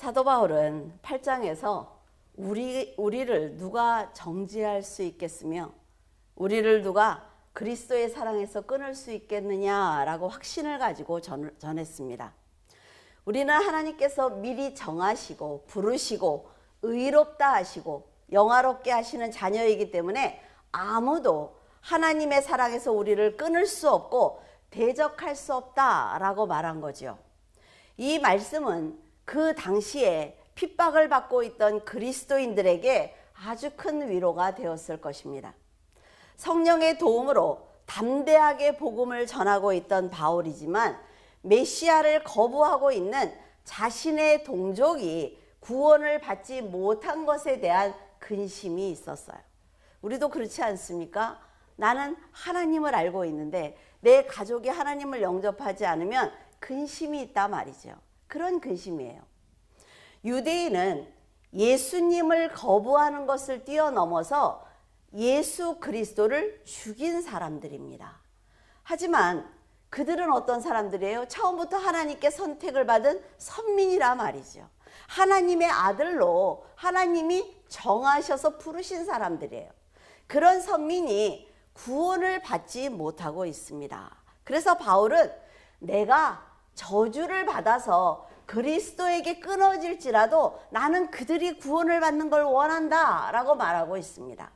사도 바울은 8장에서 우리를 누가 정죄할 수 있겠으며 우리를 누가 그리스도의 사랑에서 끊을 수 있겠느냐라고 확신을 가지고 전했습니다. 우리는 하나님께서 미리 정하시고 부르시고 의롭다 하시고 영화롭게 하시는 자녀이기 때문에 아무도 하나님의 사랑에서 우리를 끊을 수 없고 대적할 수 없다라고 말한 거죠. 이 말씀은 그 당시에 핍박을 받고 있던 그리스도인들에게 아주 큰 위로가 되었을 것입니다. 성령의 도움으로 담대하게 복음을 전하고 있던 바울이지만 메시아를 거부하고 있는 자신의 동족이 구원을 받지 못한 것에 대한 근심이 있었어요. 우리도 그렇지 않습니까? 나는 하나님을 알고 있는데 내 가족이 하나님을 영접하지 않으면 근심이 있다 말이죠. 그런 근심이에요. 유대인은 예수님을 거부하는 것을 뛰어넘어서 예수 그리스도를 죽인 사람들입니다. 하지만 그들은 어떤 사람들이에요? 처음부터 하나님께 선택을 받은 선민이라 말이죠. 하나님의 아들로 하나님이 정하셔서 부르신 사람들이에요. 그런 선민이 구원을 받지 못하고 있습니다. 그래서 바울은 내가 저주를 받아서 그리스도에게 끊어질지라도 나는 그들이 구원을 받는 걸 원한다 라고 말하고 있습니다.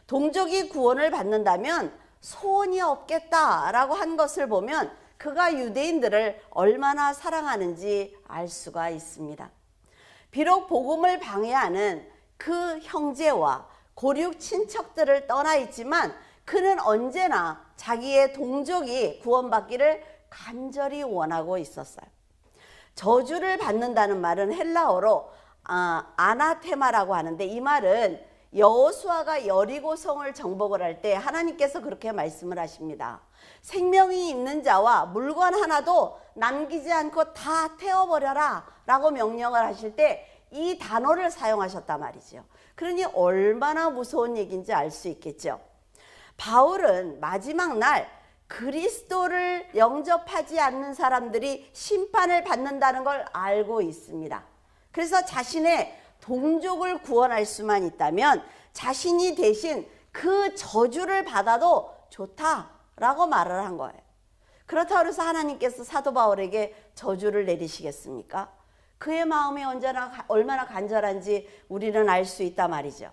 동족이 구원을 받는다면 소원이 없겠다라고 한 것을 보면 그가 유대인들을 얼마나 사랑하는지 알 수가 있습니다. 비록 복음을 방해하는 그 형제와 고륙 친척들을 떠나 있지만 그는 언제나 자기의 동족이 구원받기를 간절히 원하고 있었어요. 저주를 받는다는 말은 헬라어로 아나테마라고 하는데 이 말은 여호수아가 여리고성을 정복을 할 때 하나님께서 그렇게 말씀을 하십니다. 생명이 있는 자와 물건 하나도 남기지 않고 다 태워버려라 라고 명령을 하실 때 이 단어를 사용하셨단 말이죠. 그러니 얼마나 무서운 얘기인지 알 수 있겠죠. 바울은 마지막 날 그리스도를 영접하지 않는 사람들이 심판을 받는다는 걸 알고 있습니다. 그래서 자신의 동족을 구원할 수만 있다면 자신이 대신 그 저주를 받아도 좋다라고 말을 한 거예요. 그렇다고 해서 하나님께서 사도 바울에게 저주를 내리시겠습니까? 그의 마음이 얼마나 간절한지 우리는 알 수 있단 말이죠.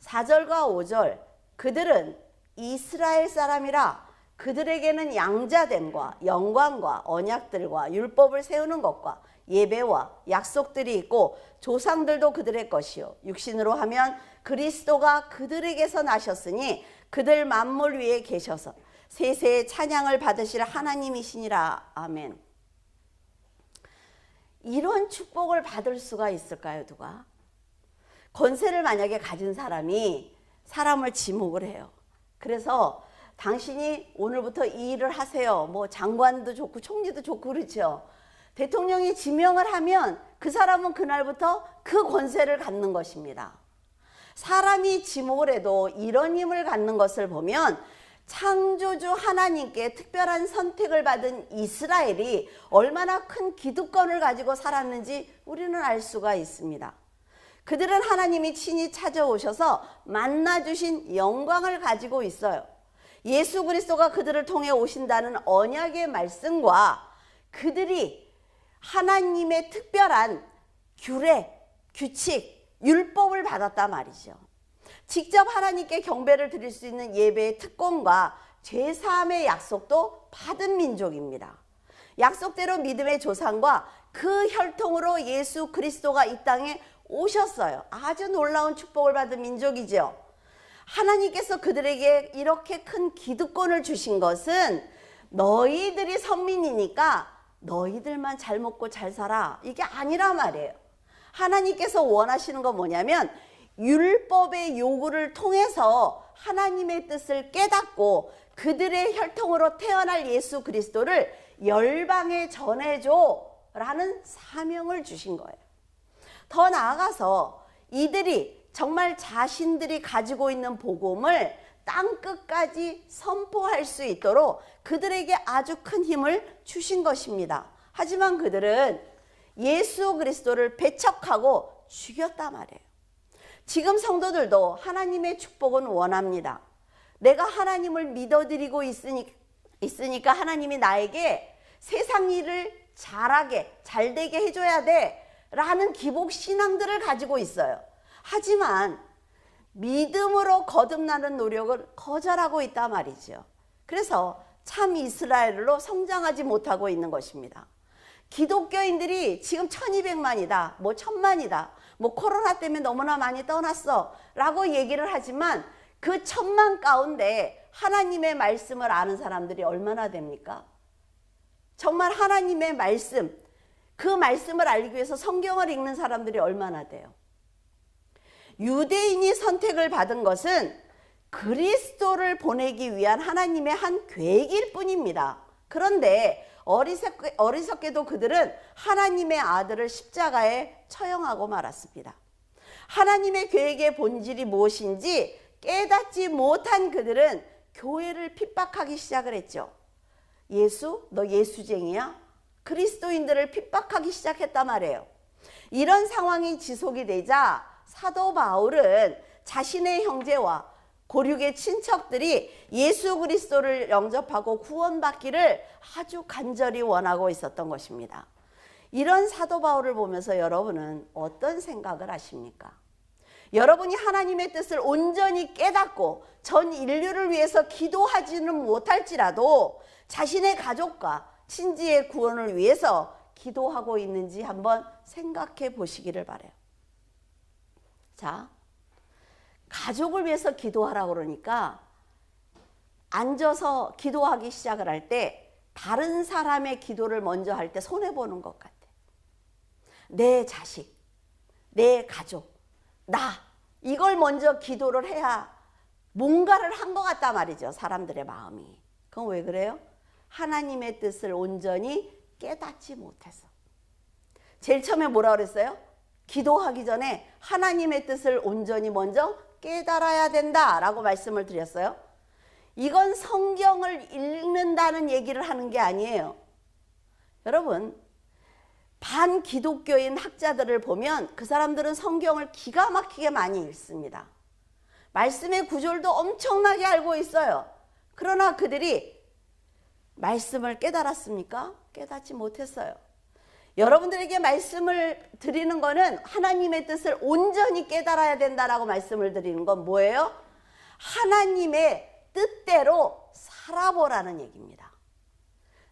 4절과 5절 그들은 이스라엘 사람이라 그들에게는 양자됨과 영광과 언약들과 율법을 세우는 것과 예배와 약속들이 있고 조상들도 그들의 것이요 육신으로 하면 그리스도가 그들에게서 나셨으니 그들 만물 위에 계셔서 세세의 찬양을 받으실 하나님이시니라. 아멘. 이런 축복을 받을 수가 있을까요? 누가? 권세를 만약에 가진 사람이 사람을 지목을 해요. 그래서 당신이 오늘부터 이 일을 하세요. 뭐 장관도 좋고 총리도 좋고 그렇죠. 대통령이 지명을 하면 그 사람은 그날부터 그 권세를 갖는 것입니다. 사람이 지목을 해도 이런 힘을 갖는 것을 보면 창조주 하나님께 특별한 선택을 받은 이스라엘이 얼마나 큰 기득권을 가지고 살았는지 우리는 알 수가 있습니다. 그들은 하나님이 친히 찾아오셔서 만나주신 영광을 가지고 있어요. 예수 그리스도가 그들을 통해 오신다는 언약의 말씀과 그들이 하나님의 특별한 규례, 규칙, 율법을 받았단 말이죠. 직접 하나님께 경배를 드릴 수 있는 예배의 특권과 죄사함의 약속도 받은 민족입니다. 약속대로 믿음의 조상과 그 혈통으로 예수 그리스도가 이 땅에 오셨어요. 아주 놀라운 축복을 받은 민족이죠. 하나님께서 그들에게 이렇게 큰 기득권을 주신 것은 너희들이 선민이니까 너희들만 잘 먹고 잘 살아 이게 아니란 말이에요. 하나님께서 원하시는 건 뭐냐면 율법의 요구를 통해서 하나님의 뜻을 깨닫고 그들의 혈통으로 태어날 예수 그리스도를 열방에 전해줘 라는 사명을 주신 거예요. 더 나아가서 이들이 정말 자신들이 가지고 있는 복음을 땅끝까지 선포할 수 있도록 그들에게 아주 큰 힘을 주신 것입니다. 하지만 그들은 예수 그리스도를 배척하고 죽였단 말이에요. 지금 성도들도 하나님의 축복은 원합니다. 내가 하나님을 믿어드리고 있으니까 하나님이 나에게 세상 일을 잘하게, 잘되게 해줘야 돼 라는 기복 신앙들을 가지고 있어요. 하지만 믿음으로 거듭나는 노력을 거절하고 있단 말이죠. 그래서 참 이스라엘로 성장하지 못하고 있는 것입니다. 기독교인들이 지금 1200만이다, 뭐 1000만이다, 뭐 코로나 때문에 너무나 많이 떠났어 라고 얘기를 하지만 그 1000만 가운데 하나님의 말씀을 아는 사람들이 얼마나 됩니까? 정말 하나님의 말씀, 그 말씀을 알기 위해서 성경을 읽는 사람들이 얼마나 돼요? 유대인이 선택을 받은 것은 그리스도를 보내기 위한 하나님의 한 계획일 뿐입니다. 그런데 어리석게도 그들은 하나님의 아들을 십자가에 처형하고 말았습니다. 하나님의 계획의 본질이 무엇인지 깨닫지 못한 그들은 교회를 핍박하기 시작을 했죠. 예수? 너 예수쟁이야? 그리스도인들을 핍박하기 시작했단 말이에요. 이런 상황이 지속이 되자 사도 바울은 자신의 형제와 고륙의 친척들이 예수 그리스도를 영접하고 구원받기를 아주 간절히 원하고 있었던 것입니다. 이런 사도 바울을 보면서 여러분은 어떤 생각을 하십니까? 여러분이 하나님의 뜻을 온전히 깨닫고 전 인류를 위해서 기도하지는 못할지라도 자신의 가족과 친지의 구원을 위해서 기도하고 있는지 한번 생각해 보시기를 바라요. 자, 가족을 위해서 기도하라고 그러니까 앉아서 기도하기 시작을 할 때 다른 사람의 기도를 먼저 할 때 손해보는 것 같아. 내 자식, 내 가족, 나 이걸 먼저 기도를 해야 뭔가를 한 것 같단 말이죠. 사람들의 마음이. 그건 왜 그래요? 하나님의 뜻을 온전히 깨닫지 못해서. 제일 처음에 뭐라 그랬어요? 기도하기 전에 하나님의 뜻을 온전히 먼저 깨달아야 된다라고 말씀을 드렸어요. 이건 성경을 읽는다는 얘기를 하는 게 아니에요. 여러분, 반기독교인 학자들을 보면 그 사람들은 성경을 기가 막히게 많이 읽습니다. 말씀의 구절도 엄청나게 알고 있어요. 그러나 그들이 말씀을 깨달았습니까? 깨닫지 못했어요. 여러분들에게 말씀을 드리는 거는 하나님의 뜻을 온전히 깨달아야 된다라고 말씀을 드리는 건 뭐예요? 하나님의 뜻대로 살아보라는 얘기입니다.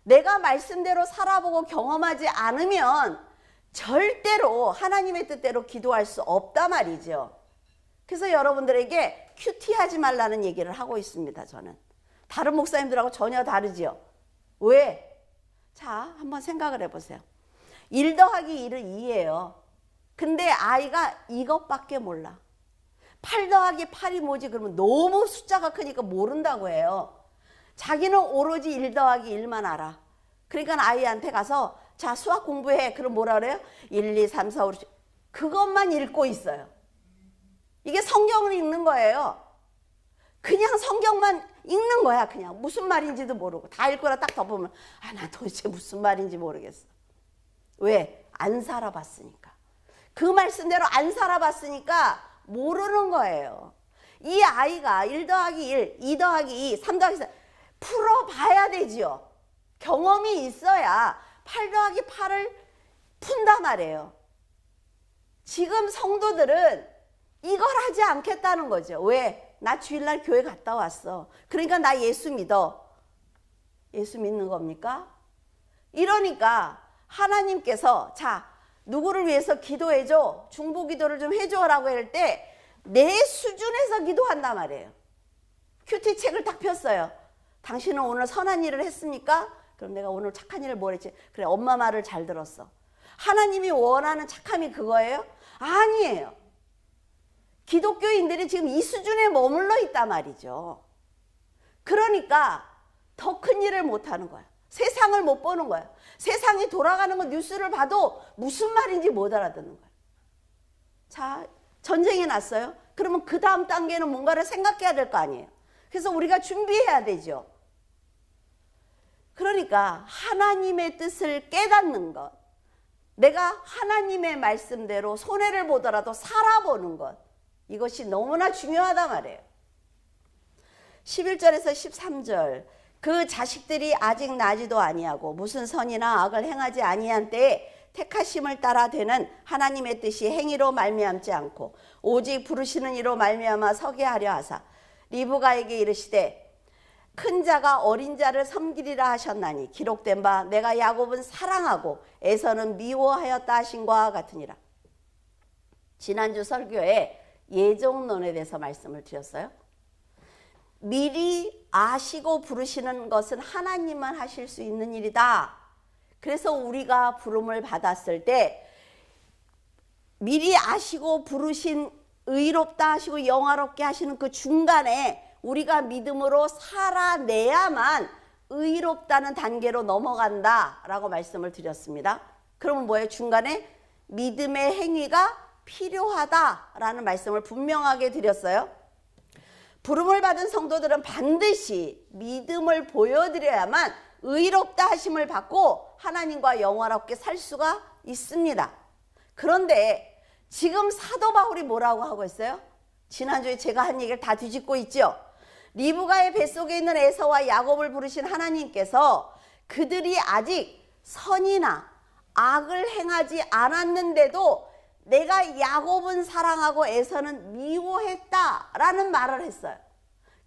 내가 말씀대로 살아보고 경험하지 않으면 절대로 하나님의 뜻대로 기도할 수 없단 말이죠. 그래서 여러분들에게 큐티하지 말라는 얘기를 하고 있습니다. 저는 다른 목사님들하고 전혀 다르죠. 왜? 자, 한번 생각을 해보세요. 1 더하기 1은 2예요. 근데 아이가 이것밖에 몰라. 8 더하기 8이 뭐지? 그러면 너무 숫자가 크니까 모른다고 해요. 자기는 오로지 1 더하기 1만 알아. 그러니까 아이한테 가서 자, 수학 공부해. 그럼 뭐라 그래요? 1, 2, 3, 4, 5, 6. 그것만 읽고 있어요. 이게 성경을 읽는 거예요. 그냥 성경만 읽는 거야. 그냥 무슨 말인지도 모르고 다 읽거나 딱 덮으면 아, 난 도대체 무슨 말인지 모르겠어. 왜? 안 살아봤으니까. 그 말씀대로 안 살아봤으니까 모르는 거예요. 이 아이가 1 더하기 1, 2 더하기 2, 3 더하기 4 풀어봐야 되지요. 경험이 있어야 8 더하기 8을 푼단 말이에요. 지금 성도들은 이걸 하지 않겠다는 거죠. 왜? 나 주일날 교회 갔다 왔어. 그러니까 나 예수 믿어. 예수 믿는 겁니까? 이러니까 하나님께서 자, 누구를 위해서 기도해줘. 중보기도를 좀 해줘라고 할 때 내 수준에서 기도한단 말이에요. 큐티 책을 딱 폈어요. 당신은 오늘 선한 일을 했습니까? 그럼 내가 오늘 착한 일을 뭘 했지? 그래, 엄마 말을 잘 들었어. 하나님이 원하는 착함이 그거예요? 아니에요. 기독교인들이 지금 이 수준에 머물러 있단 말이죠. 그러니까 더 큰 일을 못하는 거야. 세상을 못 보는 거야. 세상이 돌아가는 거 뉴스를 봐도 무슨 말인지 못 알아듣는 거야. 자, 전쟁이 났어요. 그러면 그 다음 단계는 뭔가를 생각해야 될 거 아니에요. 그래서 우리가 준비해야 되죠. 그러니까 하나님의 뜻을 깨닫는 것, 내가 하나님의 말씀대로 손해를 보더라도 살아보는 것, 이것이 너무나 중요하단 말이에요. 11절에서 13절, 그 자식들이 아직 나지도 아니하고 무슨 선이나 악을 행하지 아니한 때에 택하심을 따라 되는 하나님의 뜻이 행위로 말미암지 않고 오직 부르시는 이로 말미암아 서게 하려 하사 리브가에게 이르시되 큰 자가 어린 자를 섬기리라 하셨나니 기록된 바 내가 야곱은 사랑하고 에서는 미워하였다 하신 것과 같으니라. 지난주 설교에 예정론에 대해서 말씀을 드렸어요. 미리 아시고 부르시는 것은 하나님만 하실 수 있는 일이다. 그래서 우리가 부름을 받았을 때 미리 아시고 부르신 의롭다 하시고 영화롭게 하시는 그 중간에 우리가 믿음으로 살아내야만 의롭다는 단계로 넘어간다 라고 말씀을 드렸습니다. 그러면 뭐예요? 중간에 믿음의 행위가 필요하다라는 말씀을 분명하게 드렸어요. 부름을 받은 성도들은 반드시 믿음을 보여드려야만 의롭다 하심을 받고 하나님과 영화롭게 살 수가 있습니다. 그런데 지금 사도 바울이 뭐라고 하고 있어요? 지난주에 제가 한 얘기를 다 뒤집고 있죠. 리브가의 뱃속에 있는 에서와 야곱을 부르신 하나님께서 그들이 아직 선이나 악을 행하지 않았는데도 내가 야곱은 사랑하고 에서는 미워했다라는 말을 했어요.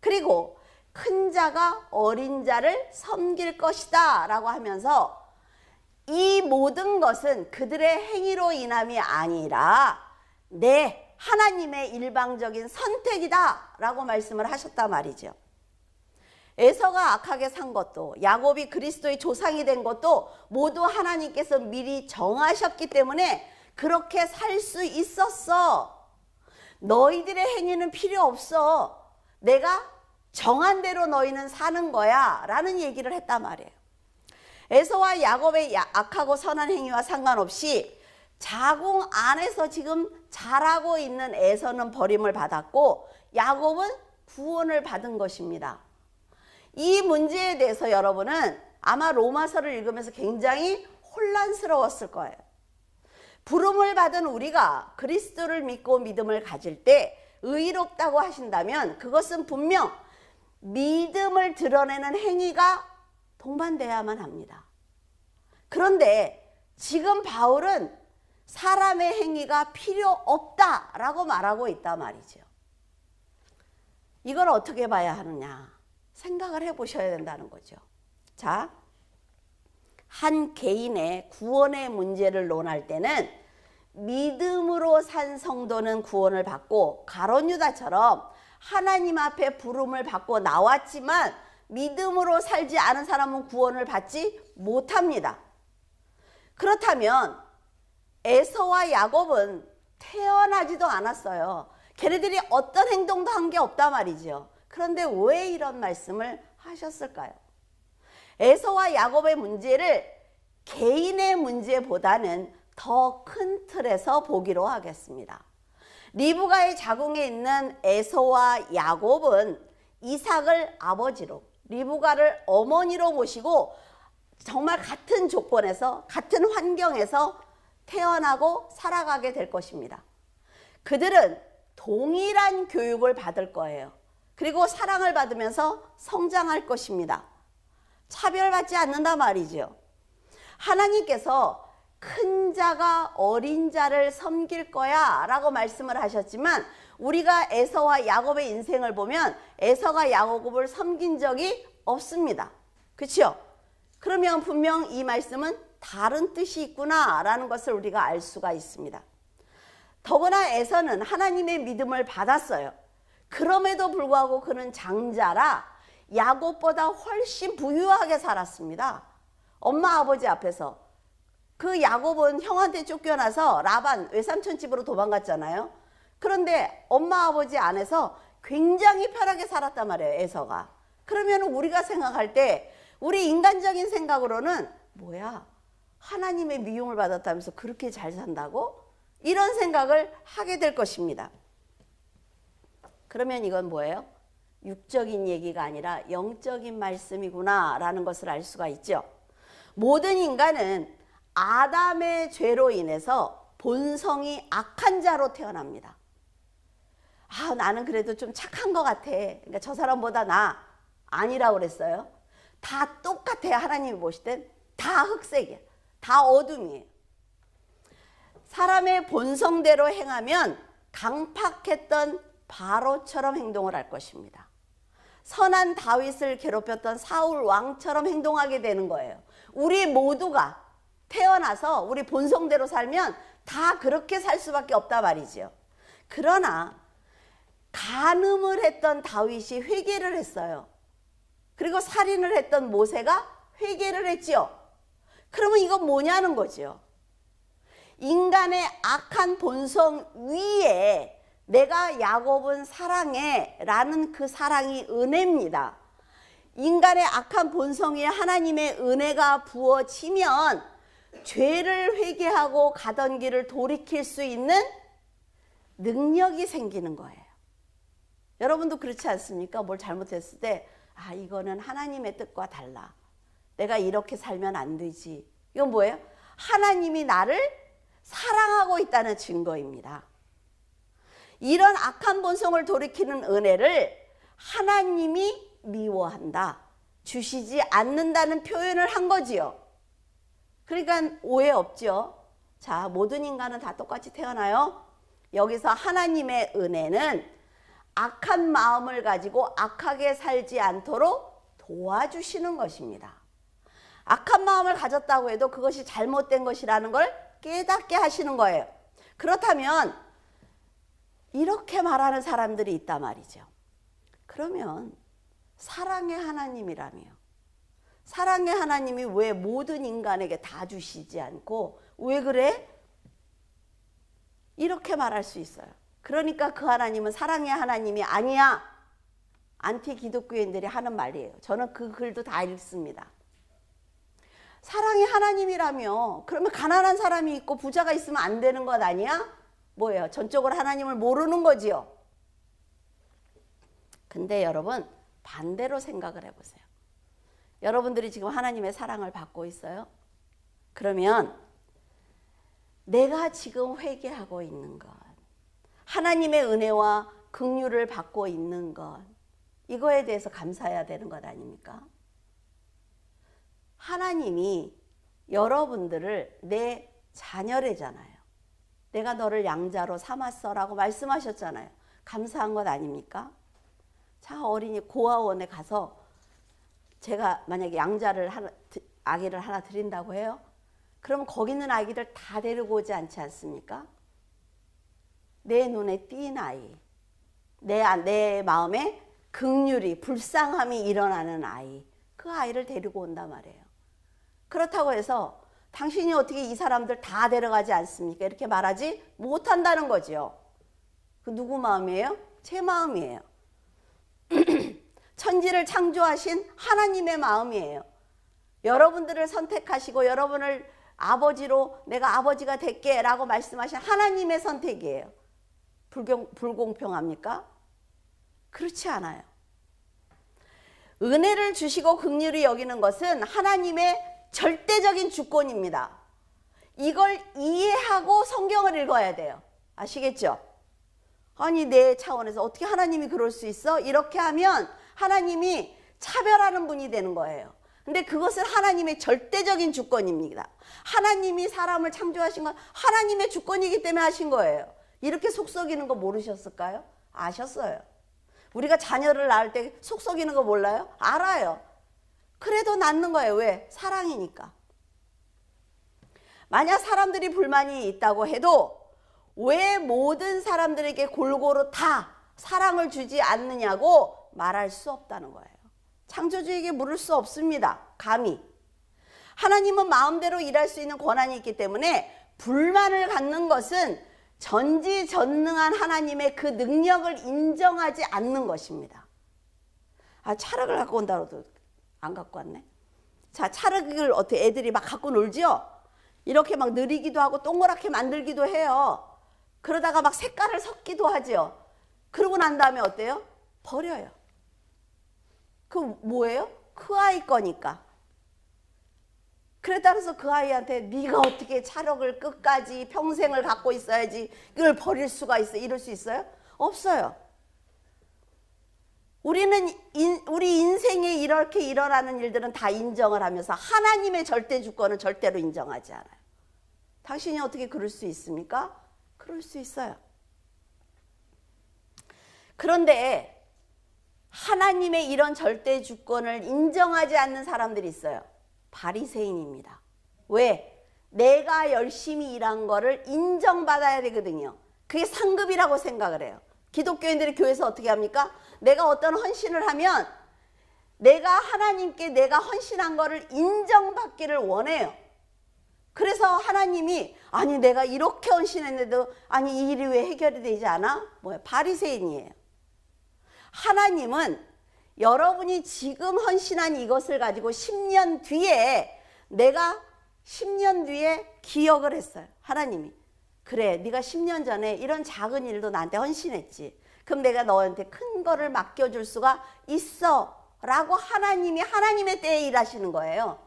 그리고 큰 자가 어린 자를 섬길 것이다 라고 하면서 이 모든 것은 그들의 행위로 인함이 아니라 내 하나님의 일방적인 선택이다 라고 말씀을 하셨단 말이죠. 에서가 악하게 산 것도 야곱이 그리스도의 조상이 된 것도 모두 하나님께서 미리 정하셨기 때문에 그렇게 살 수 있었어. 너희들의 행위는 필요 없어. 내가 정한 대로 너희는 사는 거야 라는 얘기를 했단 말이에요. 에서와 야곱의 악하고 선한 행위와 상관없이 자궁 안에서 지금 자라고 있는 에서는 버림을 받았고 야곱은 구원을 받은 것입니다. 이 문제에 대해서 여러분은 아마 로마서를 읽으면서 굉장히 혼란스러웠을 거예요. 부름을 받은 우리가 그리스도를 믿고 믿음을 가질 때 의롭다고 하신다면 그것은 분명 믿음을 드러내는 행위가 동반돼야만 합니다. 그런데 지금 바울은 사람의 행위가 필요 없다라고 말하고 있단 말이죠. 이걸 어떻게 봐야 하느냐 생각을 해보셔야 된다는 거죠. 자, 한 개인의 구원의 문제를 논할 때는 믿음으로 산 성도는 구원을 받고 가룟 유다처럼 하나님 앞에 부름을 받고 나왔지만 믿음으로 살지 않은 사람은 구원을 받지 못합니다. 그렇다면 에서와 야곱은 태어나지도 않았어요. 걔네들이 어떤 행동도 한 게 없단 말이죠. 그런데 왜 이런 말씀을 하셨을까요? 에서와 야곱의 문제를 개인의 문제보다는 더 큰 틀에서 보기로 하겠습니다. 리브가의 자궁에 있는 에서와 야곱은 이삭을 아버지로, 리브가를 어머니로 모시고 정말 같은 조건에서 같은 환경에서 태어나고 살아가게 될 것입니다. 그들은 동일한 교육을 받을 거예요. 그리고 사랑을 받으면서 성장할 것입니다. 차별받지 않는단 말이죠. 하나님께서 큰 자가 어린 자를 섬길 거야 라고 말씀을 하셨지만 우리가 에서와 야곱의 인생을 보면 에서가 야곱을 섬긴 적이 없습니다. 그렇죠? 그러면 분명 이 말씀은 다른 뜻이 있구나 라는 것을 우리가 알 수가 있습니다. 더구나 에서는 하나님의 믿음을 받았어요. 그럼에도 불구하고 그는 장자라 야곱보다 훨씬 부유하게 살았습니다. 엄마 아버지 앞에서. 그 야곱은 형한테 쫓겨나서 라반 외삼촌 집으로 도망갔잖아요. 그런데 엄마 아버지 안에서 굉장히 편하게 살았단 말이에요, 에서가. 그러면 우리가 생각할 때 우리 인간적인 생각으로는 뭐야, 하나님의 미움을 받았다면서 그렇게 잘 산다고? 이런 생각을 하게 될 것입니다. 그러면 이건 뭐예요? 육적인 얘기가 아니라 영적인 말씀이구나 라는 것을 알 수가 있죠. 모든 인간은 아담의 죄로 인해서 본성이 악한 자로 태어납니다. 아, 나는 그래도 좀 착한 것 같아. 그러니까 저 사람보다 나 아니라고 그랬어요. 다 똑같아요. 하나님이 보실 땐 다 흑색이에요. 다 어둠이에요. 사람의 본성대로 행하면 강팍했던 바로처럼 행동을 할 것입니다. 선한 다윗을 괴롭혔던 사울 왕처럼 행동하게 되는 거예요. 우리 모두가 태어나서 우리 본성대로 살면 다 그렇게 살 수밖에 없다 말이죠. 그러나 간음을 했던 다윗이 회개를 했어요. 그리고 살인을 했던 모세가 회개를 했지요. 그러면 이건 뭐냐는 거죠. 인간의 악한 본성 위에 내가 야곱은 사랑해 라는 그 사랑이 은혜입니다. 인간의 악한 본성 위에 하나님의 은혜가 부어지면 죄를 회개하고 가던 길을 돌이킬 수 있는 능력이 생기는 거예요. 여러분도 그렇지 않습니까? 뭘 잘못했을 때 아, 이거는 하나님의 뜻과 달라. 내가 이렇게 살면 안 되지. 이건 뭐예요? 하나님이 나를 사랑하고 있다는 증거입니다. 이런 악한 본성을 돌이키는 은혜를 하나님이 미워한다, 주시지 않는다는 표현을 한 거지요. 그러니까 오해 없죠. 자, 모든 인간은 다 똑같이 태어나요. 여기서 하나님의 은혜는 악한 마음을 가지고 악하게 살지 않도록 도와주시는 것입니다. 악한 마음을 가졌다고 해도 그것이 잘못된 것이라는 걸 깨닫게 하시는 거예요. 그렇다면 이렇게 말하는 사람들이 있단 말이죠. 그러면 사랑의 하나님이라며, 사랑의 하나님이 왜 모든 인간에게 다 주시지 않고 왜 그래? 이렇게 말할 수 있어요. 그러니까 그 하나님은 사랑의 하나님이 아니야. 안티 기독교인들이 하는 말이에요. 저는 그 글도 다 읽습니다. 사랑의 하나님이라며 그러면 가난한 사람이 있고 부자가 있으면 안 되는 것 아니야? 뭐예요? 전적으로 하나님을 모르는 거지요. 근데 여러분 반대로 생각을 해보세요. 여러분들이 지금 하나님의 사랑을 받고 있어요? 그러면 내가 지금 회개하고 있는 것, 하나님의 은혜와 긍휼을 받고 있는 것, 이거에 대해서 감사해야 되는 것 아닙니까? 하나님이 여러분들을 내 자녀래잖아요. 내가 너를 양자로 삼았어라고 말씀하셨잖아요. 감사한 것 아닙니까? 자, 어린이 고아원에 가서 제가 만약에 양자를 아기를 하나 드린다고 해요. 그럼 거기 있는 아기들 다 데리고 오지 않지 않습니까? 내 눈에 띈 아이, 내 마음에 긍휼이, 불쌍함이 일어나는 아이, 그 아이를 데리고 온단 말이에요. 그렇다고 해서 당신이 어떻게 이 사람들 다 데려가지 않습니까? 이렇게 말하지 못한다는 거죠. 그 누구 마음이에요? 제 마음이에요. 천지를 창조하신 하나님의 마음이에요. 여러분들을 선택하시고 여러분을 아버지로 내가 아버지가 될게 라고 말씀하신 하나님의 선택이에요. 불공평합니까? 그렇지 않아요. 은혜를 주시고 긍휼히 여기는 것은 하나님의 절대적인 주권입니다. 이걸 이해하고 성경을 읽어야 돼요. 아시겠죠? 아니 내 차원에서 어떻게 하나님이 그럴 수 있어? 이렇게 하면 하나님이 차별하는 분이 되는 거예요. 근데 그것은 하나님의 절대적인 주권입니다. 하나님이 사람을 창조하신 건 하나님의 주권이기 때문에 하신 거예요. 이렇게 속썩이는 거 모르셨을까요? 아셨어요. 우리가 자녀를 낳을 때 속썩이는 거 몰라요? 알아요. 그래도 낳는 거예요. 왜? 사랑이니까. 만약 사람들이 불만이 있다고 해도 왜 모든 사람들에게 골고루 다 사랑을 주지 않느냐고 말할 수 없다는 거예요. 창조주에게 물을 수 없습니다. 감히. 하나님은 마음대로 일할 수 있는 권한이 있기 때문에 불만을 갖는 것은 전지전능한 하나님의 그 능력을 인정하지 않는 것입니다. 아, 찰흙을 갖고 온다고 해도 안 갖고 왔네. 자, 찰흙을 어떻게 애들이 막 갖고 놀지요? 이렇게 막 느리기도 하고 동그랗게 만들기도 해요. 그러다가 막 색깔을 섞기도 하죠. 그러고 난 다음에 어때요? 버려요. 그 뭐예요? 그 아이 거니까. 그래 따라서 그 아이한테 네가 어떻게 차력을 끝까지 평생을 갖고 있어야지 이걸 버릴 수가 있어, 이럴 수 있어요? 없어요. 우리는 우리 인생에 이렇게 일어나는 일들은 다 인정을 하면서 하나님의 절대 주권은 절대로 인정하지 않아요. 당신이 어떻게 그럴 수 있습니까? 그럴 수 있어요. 그런데 하나님의 이런 절대 주권을 인정하지 않는 사람들이 있어요. 바리새인입니다. 왜? 내가 열심히 일한 거를 인정받아야 되거든요. 그게 상급이라고 생각을 해요. 기독교인들이 교회에서 어떻게 합니까? 내가 어떤 헌신을 하면 내가 하나님께 내가 헌신한 거를 인정받기를 원해요. 그래서 하나님이 아니 내가 이렇게 헌신했는데도 아니 이 일이 왜 해결이 되지 않아? 뭐야? 바리새인이에요. 하나님은 여러분이 지금 헌신한 이것을 가지고 10년 뒤에 내가 10년 뒤에 기억을 했어요. 하나님이 그래 네가 10년 전에 이런 작은 일도 나한테 헌신했지. 그럼 내가 너한테 큰 거를 맡겨줄 수가 있어 라고 하나님이 하나님의 때에 일하시는 거예요.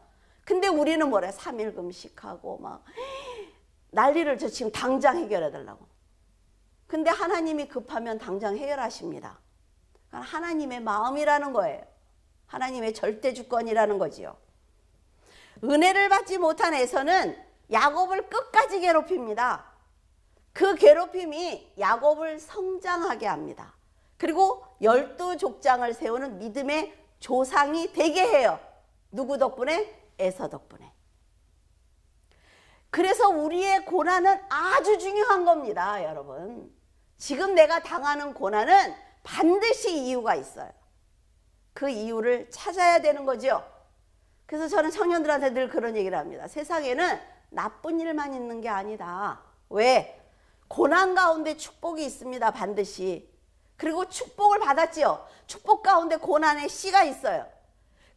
근데 우리는 뭐래? 3일 금식하고 막 난리를 쳐 지금 당장 해결해 달라고. 근데 하나님이 급하면 당장 해결하십니다. 하나님의 마음이라는 거예요. 하나님의 절대 주권이라는 거지요. 은혜를 받지 못한 에서는 야곱을 끝까지 괴롭힙니다. 그 괴롭힘이 야곱을 성장하게 합니다. 그리고 12족장을 세우는 믿음의 조상이 되게 해요. 누구 덕분에? 에서 덕분에. 그래서 우리의 고난은 아주 중요한 겁니다, 여러분. 지금 내가 당하는 고난은 반드시 이유가 있어요. 그 이유를 찾아야 되는 거죠. 그래서 저는 청년들한테 늘 그런 얘기를 합니다. 세상에는 나쁜 일만 있는 게 아니다. 왜? 고난 가운데 축복이 있습니다, 반드시. 그리고 축복을 받았지요. 축복 가운데 고난의 씨가 있어요.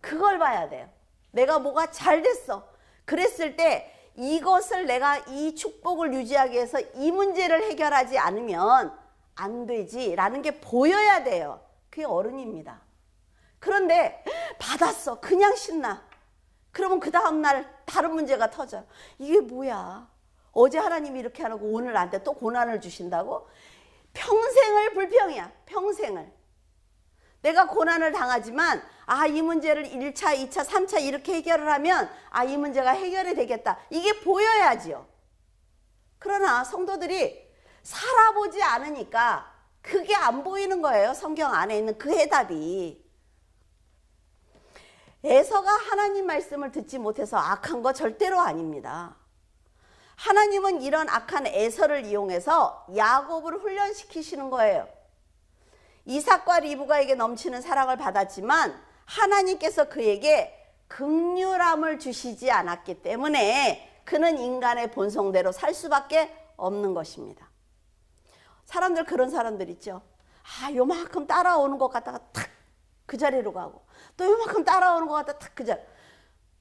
그걸 봐야 돼요. 내가 뭐가 잘 됐어. 그랬을 때 이것을 내가 이 축복을 유지하기 위해서 이 문제를 해결하지 않으면 안 되지라는 게 보여야 돼요. 그게 어른입니다. 그런데 받았어. 그냥 신나. 그러면 그 다음날 다른 문제가 터져요. 이게 뭐야? 어제 하나님이 이렇게 하고 오늘 나한테 또 고난을 주신다고? 평생을 불평이야. 평생을. 내가 고난을 당하지만 이 문제를 1차, 2차, 3차 이렇게 해결을 하면 이 문제가 해결이 되겠다. 이게 보여야지요. 그러나 성도들이 살아보지 않으니까 그게 안 보이는 거예요. 성경 안에 있는 그 해답이. 에서가 하나님 말씀을 듣지 못해서 악한 거 절대로 아닙니다. 하나님은 이런 악한 에서를 이용해서 야곱을 훈련시키시는 거예요. 이삭과 리브가에게 넘치는 사랑을 받았지만 하나님께서 그에게 긍휼함을 주시지 않았기 때문에 그는 인간의 본성대로 살 수밖에 없는 것입니다. 사람들 그런 사람들 있죠. 요만큼 따라오는 것 같다가 탁 그 자리로 가고 또 요만큼 따라오는 것 같다가 탁 그 자리.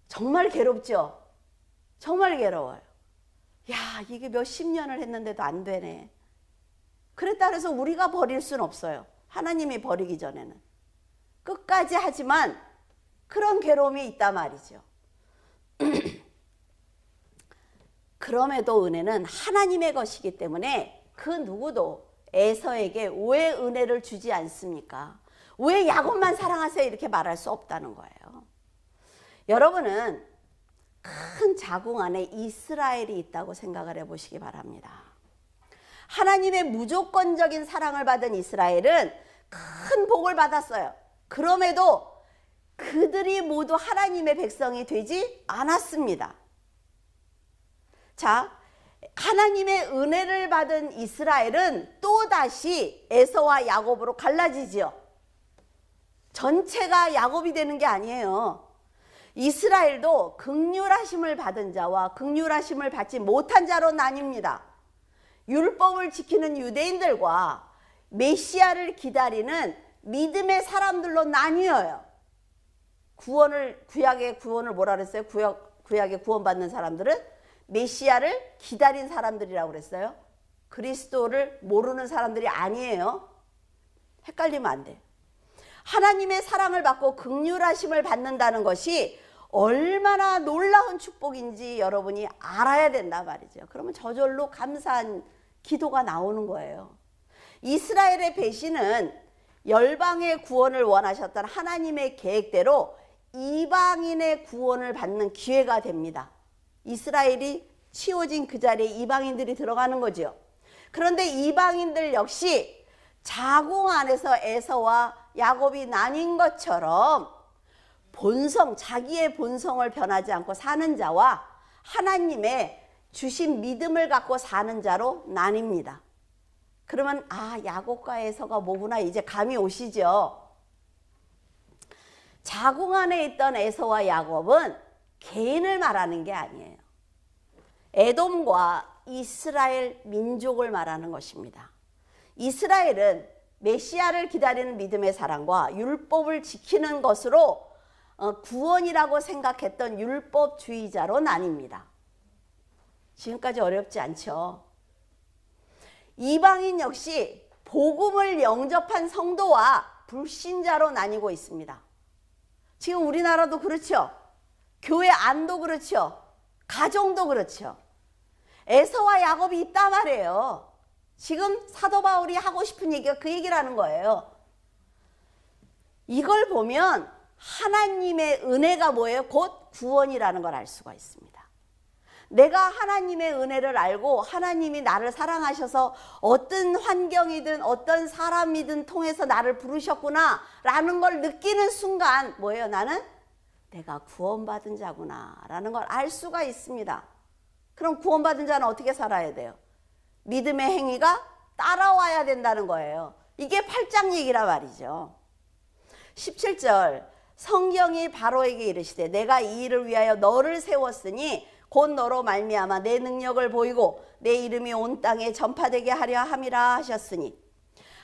정말 괴롭죠. 정말 괴로워요. 야, 이게 몇십 년을 했는데도 안 되네. 그랬다 그래서 우리가 버릴 수는 없어요. 하나님이 버리기 전에는. 끝까지 하지만 그런 괴로움이 있단 말이죠. 그럼에도 은혜는 하나님의 것이기 때문에 그 누구도 에서에게 왜 은혜를 주지 않습니까? 왜 야곱만 사랑하세요? 이렇게 말할 수 없다는 거예요. 여러분은 큰 자궁 안에 이스라엘이 있다고 생각을 해보시기 바랍니다. 하나님의 무조건적인 사랑을 받은 이스라엘은 큰 복을 받았어요. 그럼에도 그들이 모두 하나님의 백성이 되지 않았습니다. 자, 하나님의 은혜를 받은 이스라엘은 또다시 에서와 야곱으로 갈라지지요. 전체가 야곱이 되는 게 아니에요. 이스라엘도 긍휼하심을 받은 자와 긍휼하심을 받지 못한 자로 나뉩니다. 율법을 지키는 유대인들과 메시아를 기다리는 믿음의 사람들로 나뉘어요. 구약의 구원을 뭐라 그랬어요? 구약의 구원받는 사람들은 메시아를 기다린 사람들이라고 그랬어요. 그리스도를 모르는 사람들이 아니에요. 헷갈리면 안 돼. 하나님의 사랑을 받고 긍휼하심을 받는다는 것이 얼마나 놀라운 축복인지 여러분이 알아야 된다 말이죠. 그러면 저절로 감사한 기도가 나오는 거예요. 이스라엘의 배신은 열방의 구원을 원하셨던 하나님의 계획대로 이방인의 구원을 받는 기회가 됩니다. 이스라엘이 치워진 그 자리에 이방인들이 들어가는 거죠. 그런데 이방인들 역시 자궁 안에서 에서와 야곱이 나뉜 것처럼 본성, 자기의 본성을 변하지 않고 사는 자와 하나님의 주신 믿음을 갖고 사는 자로 나뉩니다. 그러면 야곱과 에서가 뭐구나 이제 감이 오시죠. 자궁 안에 있던 에서와 야곱은 개인을 말하는 게 아니에요. 에돔과 이스라엘 민족을 말하는 것입니다. 이스라엘은 메시아를 기다리는 믿음의 사랑과 율법을 지키는 것으로 구원이라고 생각했던 율법주의자로 나뉩니다. 지금까지 어렵지 않죠. 이방인 역시 복음을 영접한 성도와 불신자로 나뉘고 있습니다. 지금 우리나라도 그렇죠. 교회 안도 그렇죠. 가정도 그렇죠. 에서와 야곱이 있단 말이에요. 지금 사도 바울이 하고 싶은 얘기가 그 얘기라는 거예요. 이걸 보면 하나님의 은혜가 뭐예요? 곧 구원이라는 걸 알 수가 있습니다. 내가 하나님의 은혜를 알고 하나님이 나를 사랑하셔서 어떤 환경이든 어떤 사람이든 통해서 나를 부르셨구나 라는 걸 느끼는 순간 뭐예요? 나는 내가 구원받은 자구나 라는 걸 알 수가 있습니다. 그럼 구원받은 자는 어떻게 살아야 돼요? 믿음의 행위가 따라와야 된다는 거예요. 이게 8장 얘기라 말이죠. 17절 성경이 바로에게 이르시되 내가 이 일을 위하여 너를 세웠으니 곧 너로 말미암아 내 능력을 보이고 내 이름이 온 땅에 전파되게 하려 함이라 하셨으니,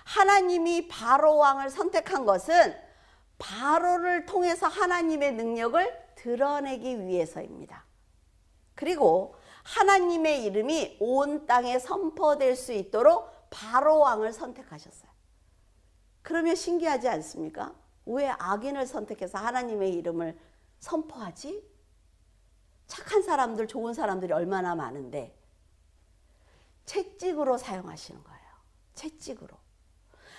하나님이 바로 왕을 선택한 것은 바로를 통해서 하나님의 능력을 드러내기 위해서입니다. 그리고 하나님의 이름이 온 땅에 선포될 수 있도록 바로 왕을 선택하셨어요. 그러면 신기하지 않습니까? 왜 악인을 선택해서 하나님의 이름을 선포하지? 착한 사람들, 좋은 사람들이 얼마나 많은데 채찍으로 사용하시는 거예요. 채찍으로.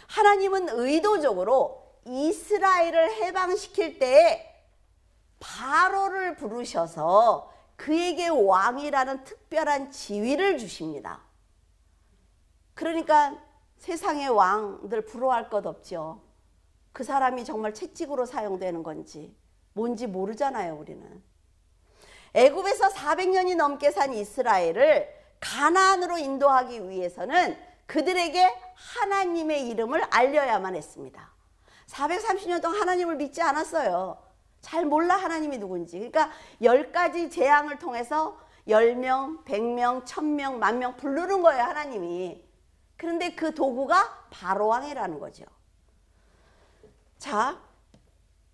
하나님은 의도적으로 이스라엘을 해방시킬 때에 바로를 부르셔서 그에게 왕이라는 특별한 지위를 주십니다. 그러니까 세상의 왕들 부러워할 것 없죠. 그 사람이 정말 채찍으로 사용되는 건지 뭔지 모르잖아요, 우리는. 애굽에서 400년이 넘게 산 이스라엘을 가나안으로 인도하기 위해서는 그들에게 하나님의 이름을 알려야만 했습니다. 430년 동안 하나님을 믿지 않았어요. 잘 몰라 하나님이 누군지. 그러니까 10가지 재앙을 통해서 10명, 100명, 1000명, 10,000명 부르는 거예요, 하나님이. 그런데 그 도구가 바로왕이라는 거죠. 자,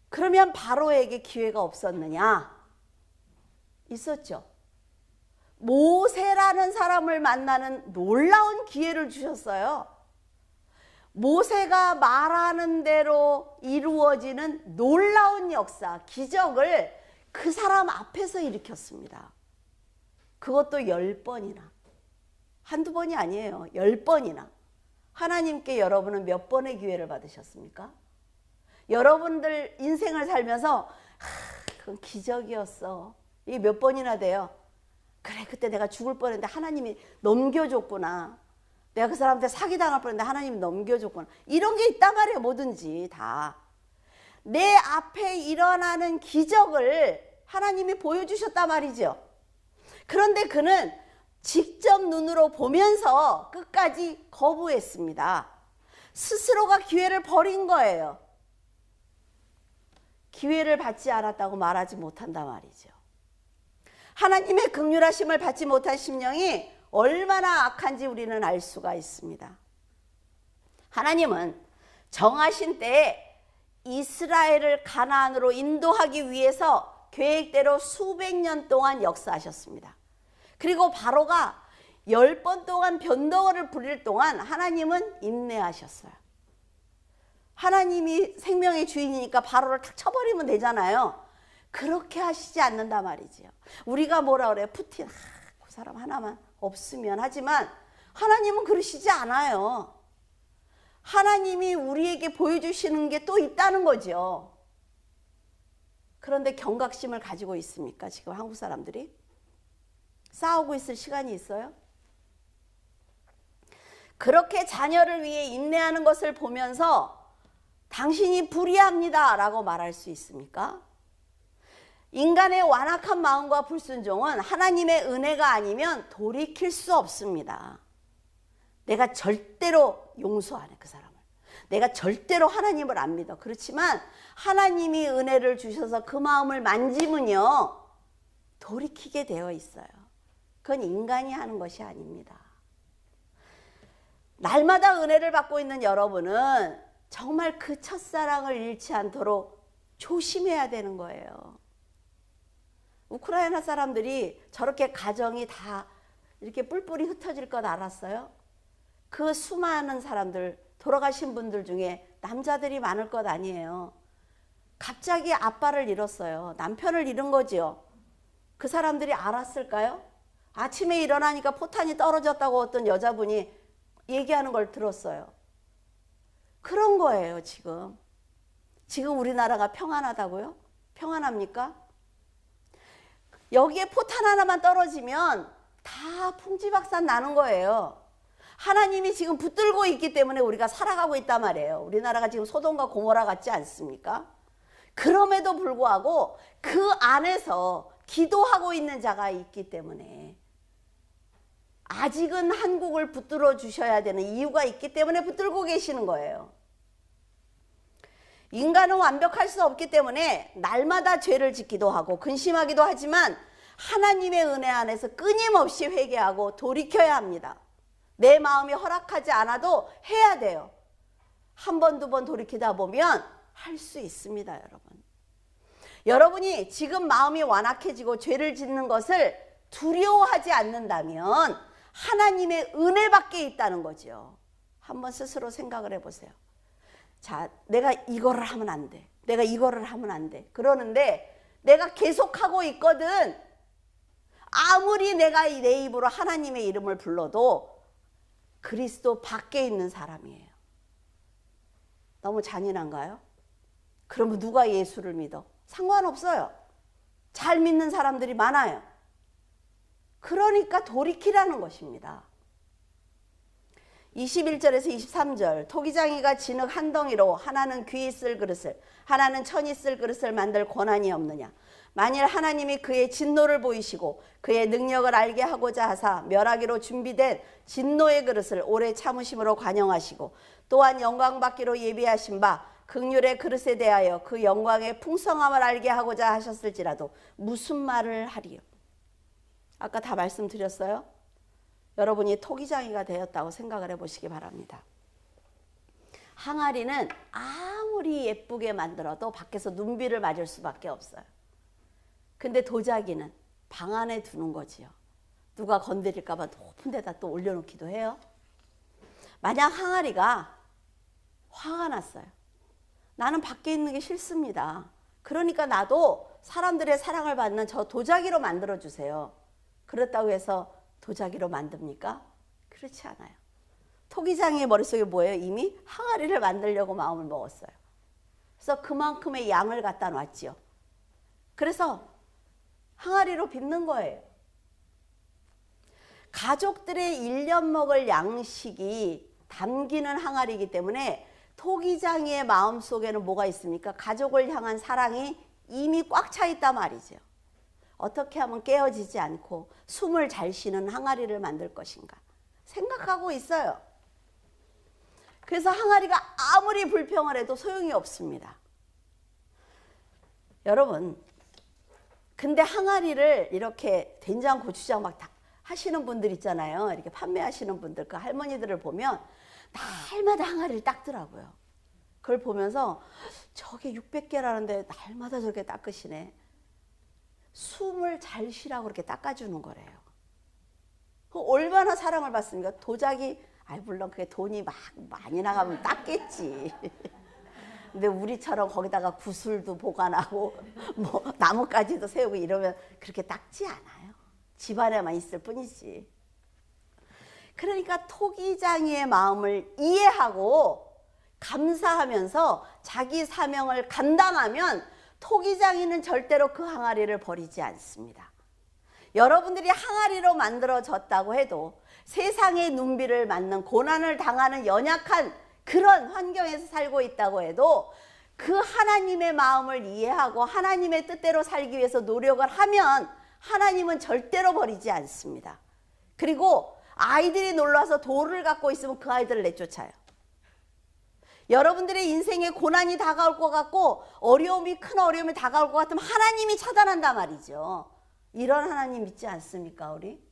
그러면 바로에게 기회가 없었느냐? 있었죠. 모세라는 사람을 만나는 놀라운 기회를 주셨어요. 모세가 말하는 대로 이루어지는 놀라운 역사, 기적을 그 사람 앞에서 일으켰습니다. 그것도 10번이나. 한두 번이 아니에요. 10번이나. 하나님께 여러분은 몇 번의 기회를 받으셨습니까? 여러분들 인생을 살면서 그건 기적이었어. 이게 몇 번이나 돼요? 그래, 그때 내가 죽을 뻔했는데 하나님이 넘겨줬구나. 내가 그 사람한테 사기당할 뻔했는데 하나님이 넘겨줬구나. 이런 게 있단 말이에요. 뭐든지 다. 내 앞에 일어나는 기적을 하나님이 보여주셨단 말이죠. 그런데 그는 직접 눈으로 보면서 끝까지 거부했습니다. 스스로가 기회를 버린 거예요. 기회를 받지 않았다고 말하지 못한단 말이죠. 하나님의 긍휼하심을 받지 못한 심령이 얼마나 악한지 우리는 알 수가 있습니다. 하나님은 정하신 때에 이스라엘을 가나안으로 인도하기 위해서 계획대로 수백 년 동안 역사하셨습니다. 그리고 바로가 10번 동안 변덕을 부릴 동안 하나님은 인내하셨어요. 하나님이 생명의 주인이니까 바로를 탁 쳐버리면 되잖아요. 그렇게 하시지 않는단 말이지요. 우리가 뭐라 그래요? 푸틴, 그 사람 하나만 없으면 하지만 하나님은 그러시지 않아요. 하나님이 우리에게 보여주시는 게 또 있다는 거죠. 그런데 경각심을 가지고 있습니까? 지금 한국 사람들이? 싸우고 있을 시간이 있어요? 그렇게 자녀를 위해 인내하는 것을 보면서 당신이 불의합니다 라고 말할 수 있습니까? 인간의 완악한 마음과 불순종은 하나님의 은혜가 아니면 돌이킬 수 없습니다. 내가 절대로 용서 안 해, 그 사람을. 내가 절대로 하나님을 안 믿어. 그렇지만 하나님이 은혜를 주셔서 그 마음을 만지면요, 돌이키게 되어 있어요. 그건 인간이 하는 것이 아닙니다. 날마다 은혜를 받고 있는 여러분은 정말 그 첫사랑을 잃지 않도록 조심해야 되는 거예요. 우크라이나 사람들이 저렇게 가정이 다 이렇게 뿔뿔이 흩어질 것 알았어요? 그 수많은 사람들, 돌아가신 분들 중에 남자들이 많을 것 아니에요. 갑자기 아빠를 잃었어요. 남편을 잃은 거지요. 그 사람들이 알았을까요? 아침에 일어나니까 포탄이 떨어졌다고 어떤 여자분이 얘기하는 걸 들었어요. 그런 거예요, 지금. 지금 우리나라가 평안하다고요? 평안합니까? 여기에 포탄 하나만 떨어지면 다 풍지박산 나는 거예요. 하나님이 지금 붙들고 있기 때문에 우리가 살아가고 있단 말이에요. 우리나라가 지금 소돔과 고모라 같지 않습니까? 그럼에도 불구하고 그 안에서 기도하고 있는 자가 있기 때문에 아직은 한국을 붙들어 주셔야 되는 이유가 있기 때문에 붙들고 계시는 거예요. 인간은 완벽할 수 없기 때문에 날마다 죄를 짓기도 하고 근심하기도 하지만 하나님의 은혜 안에서 끊임없이 회개하고 돌이켜야 합니다. 내 마음이 허락하지 않아도 해야 돼요. 한 번, 두 번 돌이키다 보면 할 수 있습니다, 여러분. 여러분이 지금 마음이 완악해지고 죄를 짓는 것을 두려워하지 않는다면 하나님의 은혜밖에 있다는 거죠. 한번 스스로 생각을 해보세요. 자, 내가 이거를 하면 안 돼. 내가 이거를 하면 안 돼. 그러는데 내가 계속하고 있거든. 아무리 내가 내 입으로 하나님의 이름을 불러도 그리스도 밖에 있는 사람이에요. 너무 잔인한가요? 그러면 누가 예수를 믿어? 상관없어요. 잘 믿는 사람들이 많아요. 그러니까 돌이키라는 것입니다. 21절에서 23절 토기장이가 진흙 한 덩이로 하나는 귀 있을 그릇을 하나는 천 있을 그릇을 만들 권한이 없느냐. 만일 하나님이 그의 진노를 보이시고 그의 능력을 알게 하고자 하사 멸하기로 준비된 진노의 그릇을 오래 참으심으로 관영하시고 또한 영광 받기로 예비하신 바 긍휼의 그릇에 대하여 그 영광의 풍성함을 알게 하고자 하셨을지라도 무슨 말을 하리요. 아까 다 말씀드렸어요. 여러분이 토기장이가 되었다고 생각을 해보시기 바랍니다. 항아리는 아무리 예쁘게 만들어도 밖에서 눈비를 맞을 수밖에 없어요. 근데 도자기는 방 안에 두는 거지요. 누가 건드릴까 봐 높은 데다 또 올려놓기도 해요. 만약 항아리가 화가 났어요. 나는 밖에 있는 게 싫습니다. 그러니까 나도 사람들의 사랑을 받는 저 도자기로 만들어주세요. 그렇다고 해서 도자기로 만듭니까? 그렇지 않아요. 토기장의 머릿속에 뭐예요? 이미 항아리를 만들려고 마음을 먹었어요. 그래서 그만큼의 양을 갖다 놨지요. 그래서 항아리로 빚는 거예요. 가족들의 1년 먹을 양식이 담기는 항아리이기 때문에 토기장이의 마음속에는 뭐가 있습니까? 가족을 향한 사랑이 이미 꽉 차 있단 말이죠. 어떻게 하면 깨어지지 않고 숨을 잘 쉬는 항아리를 만들 것인가 생각하고 있어요. 그래서 항아리가 아무리 불평을 해도 소용이 없습니다. 여러분, 근데 항아리를 이렇게 된장, 고추장 막 다 하시는 분들 있잖아요. 이렇게 판매하시는 분들, 그 할머니들을 보면 날마다 항아리를 닦더라고요. 그걸 보면서 저게 600개라는데 날마다 저렇게 닦으시네. 숨을 잘 쉬라고 그렇게 닦아주는 거래요. 얼마나 사랑을 받습니까? 도자기, 물론 그게 돈이 막 많이 나가면 닦겠지. 근데 우리처럼 거기다가 구슬도 보관하고 뭐 나뭇가지도 세우고 이러면 그렇게 닦지 않아요. 집안에만 있을 뿐이지. 그러니까 토기장이의 마음을 이해하고 감사하면서 자기 사명을 감당하면 토기장이는 절대로 그 항아리를 버리지 않습니다. 여러분들이 항아리로 만들어졌다고 해도 세상의 눈비를 맞는 고난을 당하는 연약한 그런 환경에서 살고 있다고 해도 그 하나님의 마음을 이해하고 하나님의 뜻대로 살기 위해서 노력을 하면 하나님은 절대로 버리지 않습니다. 그리고 아이들이 놀러와서 돌을 갖고 있으면 그 아이들을 내쫓아요. 여러분들의 인생에 고난이 다가올 것 같고 큰 어려움이 다가올 것 같으면 하나님이 차단한단 말이죠. 이런 하나님 믿지 않습니까, 우리?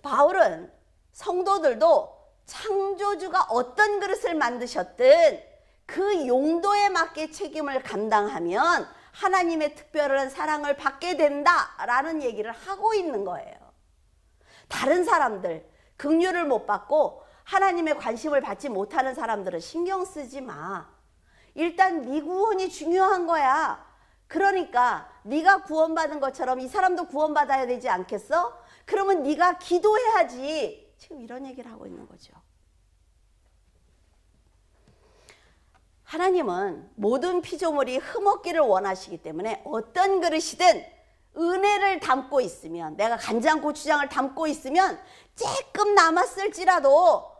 바울은 성도들도 창조주가 어떤 그릇을 만드셨든 그 용도에 맞게 책임을 감당하면 하나님의 특별한 사랑을 받게 된다라는 얘기를 하고 있는 거예요. 다른 사람들, 긍휼을 못 받고 하나님의 관심을 받지 못하는 사람들은 신경 쓰지 마. 일단 네 구원이 중요한 거야. 그러니까 네가 구원받은 것처럼 이 사람도 구원받아야 되지 않겠어? 그러면 네가 기도해야지. 지금 이런 얘기를 하고 있는 거죠. 하나님은 모든 피조물이 흠없기를 원하시기 때문에 어떤 그릇이든 은혜를 담고 있으면, 내가 간장고추장을 담고 있으면 조금 남았을지라도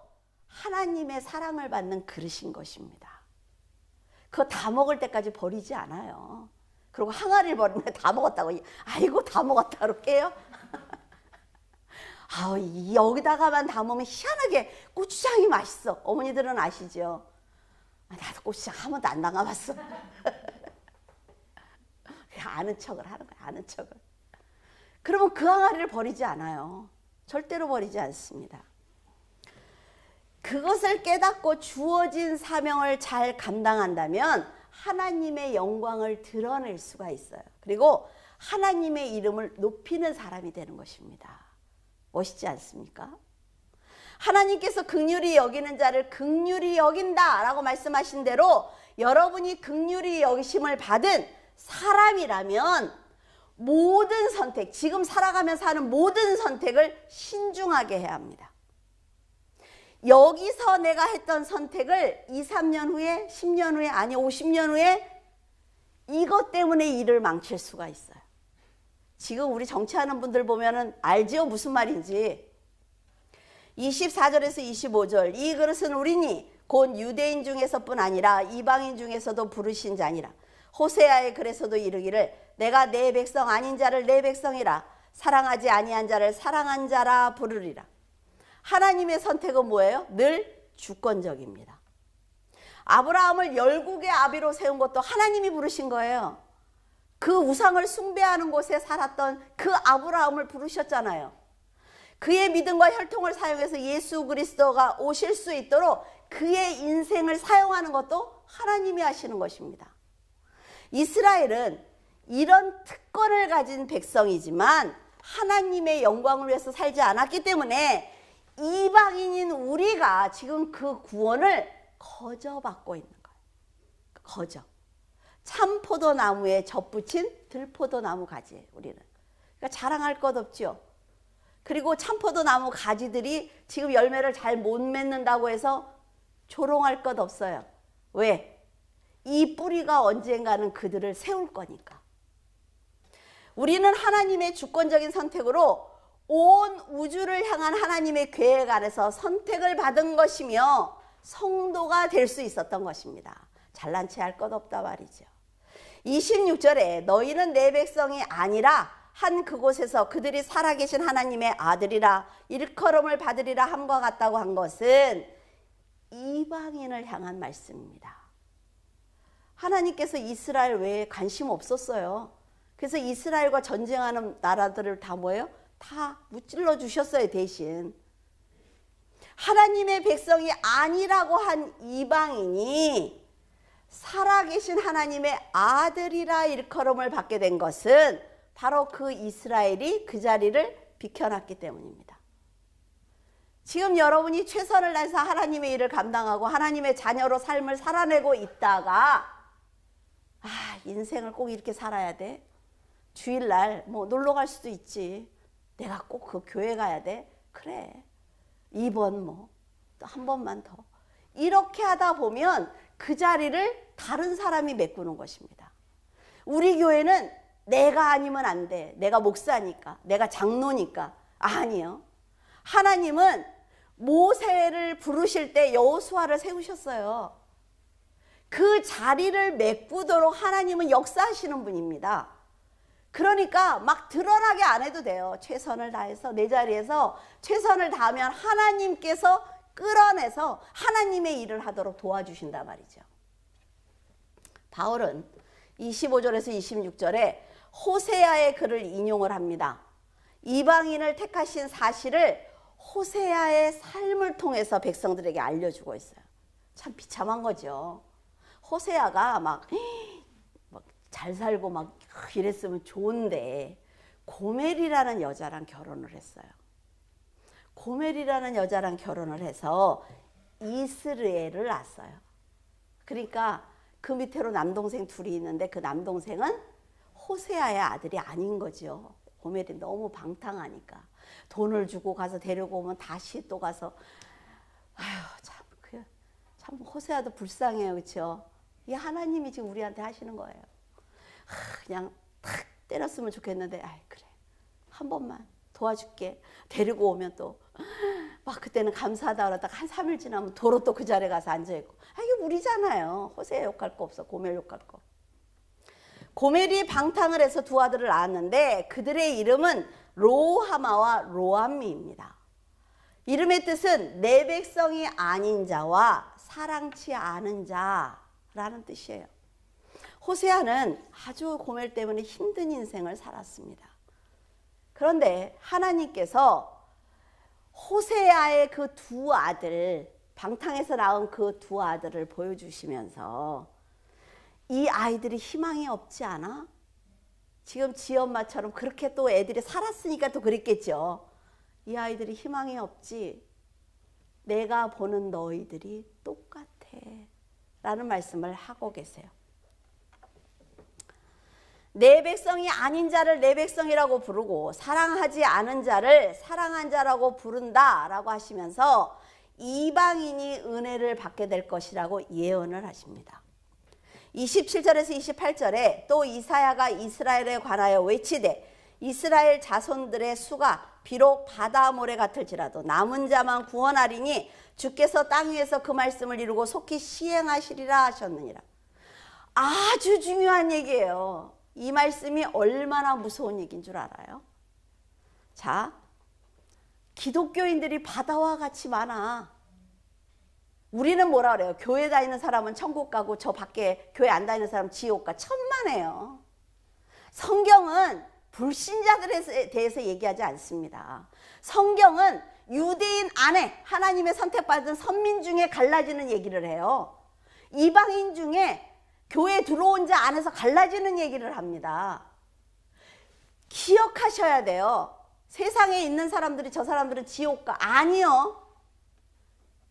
하나님의 사랑을 받는 그릇인 것입니다. 그거 다 먹을 때까지 버리지 않아요. 그리고 항아리를 버리면 다 먹었다고, 아이고 다 먹었다 그럴게요. 여기다가만 담으면 희한하게 고추장이 맛있어. 어머니들은 아시죠? 나도 고추장 한 번도 안 담가봤어. 아는 척을 하는 거야, 아는 척을. 그러면 그 항아리를 버리지 않아요. 절대로 버리지 않습니다. 그것을 깨닫고 주어진 사명을 잘 감당한다면 하나님의 영광을 드러낼 수가 있어요. 그리고 하나님의 이름을 높이는 사람이 되는 것입니다. 멋있지 않습니까? 하나님께서 긍휼히 여기는 자를 긍휼히 여긴다라고 말씀하신 대로 여러분이 긍휼히 여기심을 받은 사람이라면 모든 선택, 지금 살아가면서 하는 모든 선택을 신중하게 해야 합니다. 여기서 내가 했던 선택을 2, 3년 후에, 10년 후에, 아니 50년 후에 이것 때문에 일을 망칠 수가 있어요. 지금 우리 정치하는 분들 보면은 알지요? 무슨 말인지. 24절에서 25절, 이 그릇은 우리니 곧 유대인 중에서뿐 아니라 이방인 중에서도 부르신 자니라. 호세아의 글에서도 이르기를 내가 내 백성 아닌 자를 내 백성이라, 사랑하지 아니한 자를 사랑한 자라 부르리라. 하나님의 선택은 뭐예요? 늘 주권적입니다. 아브라함을 열국의 아비로 세운 것도 하나님이 부르신 거예요. 그 우상을 숭배하는 곳에 살았던 그 아브라함을 부르셨잖아요. 그의 믿음과 혈통을 사용해서 예수 그리스도가 오실 수 있도록 그의 인생을 사용하는 것도 하나님이 하시는 것입니다. 이스라엘은 이런 특권을 가진 백성이지만 하나님의 영광을 위해서 살지 않았기 때문에 이방인인 우리가 지금 그 구원을 거저받고 있는 거예요. 거저. 참포도나무에 젖붙인 들포도나무 가지예요, 우리는. 그러니까 자랑할 것 없죠. 그리고 참포도나무 가지들이 지금 열매를 잘 못 맺는다고 해서 조롱할 것 없어요. 왜? 이 뿌리가 언젠가는 그들을 세울 거니까. 우리는 하나님의 주권적인 선택으로 온 우주를 향한 하나님의 계획 안에서 선택을 받은 것이며 성도가 될 수 있었던 것입니다. 잘난 체 할 것 없다 말이죠. 26절에 너희는 내 백성이 아니라 한 그곳에서 그들이 살아계신 하나님의 아들이라 일컬음을 받으리라 함과 같다고 한 것은 이방인을 향한 말씀입니다. 하나님께서 이스라엘 외에 관심 없었어요. 그래서 이스라엘과 전쟁하는 나라들을 다 뭐예요? 다 무찔러 주셨어요, 대신. 하나님의 백성이 아니라고 한 이방인이 살아계신 하나님의 아들이라 일컬음을 받게 된 것은 바로 그 이스라엘이 그 자리를 비켜놨기 때문입니다. 지금 여러분이 최선을 다해서 하나님의 일을 감당하고 하나님의 자녀로 삶을 살아내고 있다가 인생을 꼭 이렇게 살아야 돼? 주일날 뭐 놀러 갈 수도 있지. 내가 꼭 그 교회 가야 돼? 그래. 2번 뭐 또 한 번만 더. 이렇게 하다 보면 그 자리를 다른 사람이 메꾸는 것입니다. 우리 교회는 내가 아니면 안 돼. 내가 목사니까. 내가 장로니까. 아니요. 하나님은 모세를 부르실 때 여호수아를 세우셨어요. 그 자리를 메꾸도록 하나님은 역사하시는 분입니다. 그러니까 막 드러나게 안 해도 돼요. 최선을 다해서 내 자리에서 최선을 다하면 하나님께서 끌어내서 하나님의 일을 하도록 도와주신단 말이죠. 바울은 25절에서 26절에 호세아의 글을 인용을 합니다. 이방인을 택하신 사실을 호세아의 삶을 통해서 백성들에게 알려주고 있어요. 참 비참한 거죠. 호세아가 막 잘 살고 막 이랬으면 좋은데 고멜이라는 여자랑 결혼을 했어요. 고멜이라는 여자랑 결혼을 해서 이스라엘을 낳았어요. 그러니까 그 밑으로 남동생 둘이 있는데 그 남동생은 호세아의 아들이 아닌 거죠. 고멜이 너무 방탕하니까 돈을 주고 가서 데리고 오면 다시 또 가서 참 호세아도 불쌍해요. 그렇죠? 이 하나님이 지금 우리한테 하시는 거예요. 그냥 탁 때렸으면 좋겠는데 그래 한 번만 도와줄게. 데리고 오면 또 막 그때는 감사하다 그러다가 한 3일 지나면 도로 또 그 자리에 가서 앉아있고 이게 우리잖아요. 호세아 욕할 거 없어. 고멜 욕할 거. 고멜이 방탕을 해서 두 아들을 낳았는데 그들의 이름은 로하마와 로암미입니다. 이름의 뜻은 내 백성이 아닌 자와 사랑치 않은 자라는 뜻이에요. 호세아는 아주 고멜 때문에 힘든 인생을 살았습니다. 그런데 하나님께서 호세아의 그 두 아들, 방탕에서 낳은 그 두 아들을 보여주시면서 이 아이들이 희망이 없지 않아? 지금 지엄마처럼 그렇게 또 애들이 살았으니까 또 그랬겠죠. 이 아이들이 희망이 없지. 내가 보는 너희들이 똑같아 라는 말씀을 하고 계세요. 내 백성이 아닌 자를 내 백성이라고 부르고 사랑하지 않은 자를 사랑한 자라고 부른다라고 하시면서 이방인이 은혜를 받게 될 것이라고 예언을 하십니다. 27절에서 28절에 또 이사야가 이스라엘에 관하여 외치되 이스라엘 자손들의 수가 비록 바다 모래 같을지라도 남은 자만 구원하리니 주께서 땅 위에서 그 말씀을 이루고 속히 시행하시리라 하셨느니라. 아주 중요한 얘기예요. 이 말씀이 얼마나 무서운 얘기인 줄 알아요? 자, 기독교인들이 바다와 같이 많아. 우리는 뭐라 그래요? 교회 다니는 사람은 천국 가고 저 밖에 교회 안 다니는 사람은 지옥 가. 천만에요. 성경은 불신자들에 대해서 얘기하지 않습니다. 성경은 유대인 안에 하나님의 선택받은 선민 중에 갈라지는 얘기를 해요. 이방인 중에 교회에 들어온 자 안에서 갈라지는 얘기를 합니다. 기억하셔야 돼요. 세상에 있는 사람들이 저 사람들은 지옥 가. 아니요.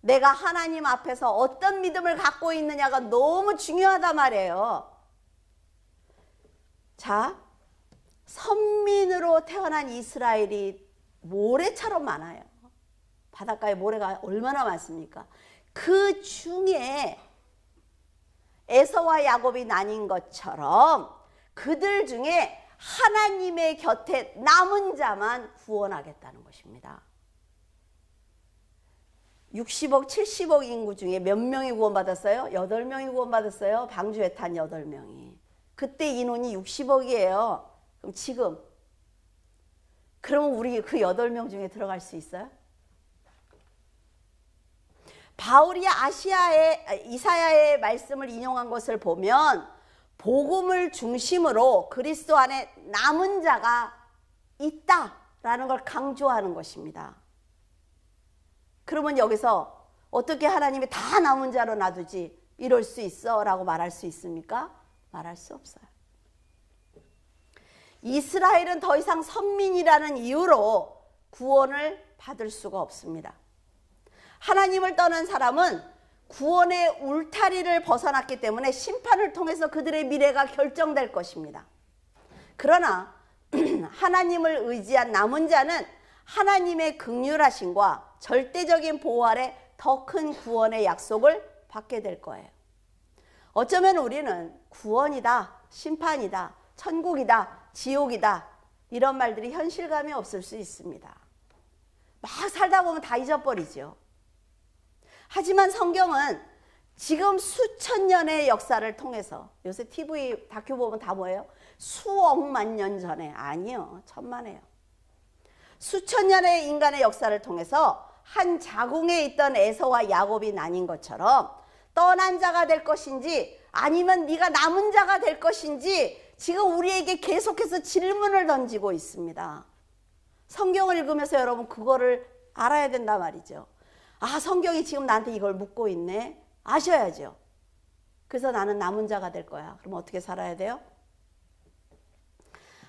내가 하나님 앞에서 어떤 믿음을 갖고 있느냐가 너무 중요하단 말이에요. 자, 선민으로 태어난 이스라엘이 모래처럼 많아요. 바닷가에 모래가 얼마나 많습니까? 그 중에 에서와 야곱이 나뉜 것처럼 그들 중에 하나님의 곁에 남은 자만 구원하겠다는 것입니다. 60억, 70억 인구 중에 몇 명이 구원받았어요? 8명이 구원받았어요. 방주에 탄 8명이. 그때 인원이 60억이에요. 그럼 지금 그러면 우리 그 8명 중에 들어갈 수 있어요? 바울이 이사야의 말씀을 인용한 것을 보면 복음을 중심으로 그리스도 안에 남은 자가 있다라는 걸 강조하는 것입니다. 그러면 여기서 어떻게 하나님이 다 남은 자로 놔두지 이럴 수 있어 라고 말할 수 있습니까? 말할 수 없어요. 이스라엘은 더 이상 선민이라는 이유로 구원을 받을 수가 없습니다. 하나님을 떠난 사람은 구원의 울타리를 벗어났기 때문에 심판을 통해서 그들의 미래가 결정될 것입니다. 그러나 하나님을 의지한 남은 자는 하나님의 긍휼하심과 절대적인 보호 아래 더 큰 구원의 약속을 받게 될 거예요. 어쩌면 우리는 구원이다, 심판이다, 천국이다, 지옥이다 이런 말들이 현실감이 없을 수 있습니다. 막 살다 보면 다 잊어버리죠. 하지만 성경은 지금 수천 년의 역사를 통해서, 요새 TV 다큐 보면 다 뭐예요? 수억만 년 전에, 아니요, 천만에요. 수천 년의 인간의 역사를 통해서 한 자궁에 있던 에서와 야곱이 나뉜 것처럼 떠난 자가 될 것인지 아니면 네가 남은 자가 될 것인지 지금 우리에게 계속해서 질문을 던지고 있습니다. 성경을 읽으면서 여러분 그거를 알아야 된단 말이죠. 아, 성경이 지금 나한테 이걸 묻고 있네. 아셔야죠. 그래서 나는 남은 자가 될 거야. 그럼 어떻게 살아야 돼요?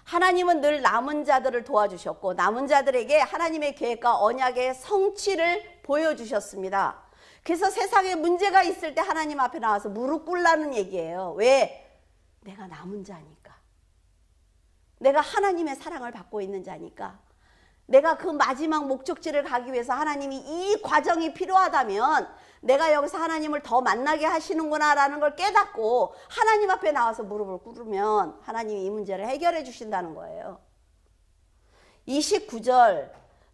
하나님은 늘 남은 자들을 도와주셨고 남은 자들에게 하나님의 계획과 언약의 성취를 보여주셨습니다. 그래서 세상에 문제가 있을 때 하나님 앞에 나와서 무릎 꿇라는 얘기예요. 왜? 내가 남은 자니까. 내가 하나님의 사랑을 받고 있는 자니까. 내가 그 마지막 목적지를 가기 위해서 하나님이 이 과정이 필요하다면 내가 여기서 하나님을 더 만나게 하시는구나 라는 걸 깨닫고 하나님 앞에 나와서 무릎을 꿇으면 하나님이 이 문제를 해결해 주신다는 거예요. 29절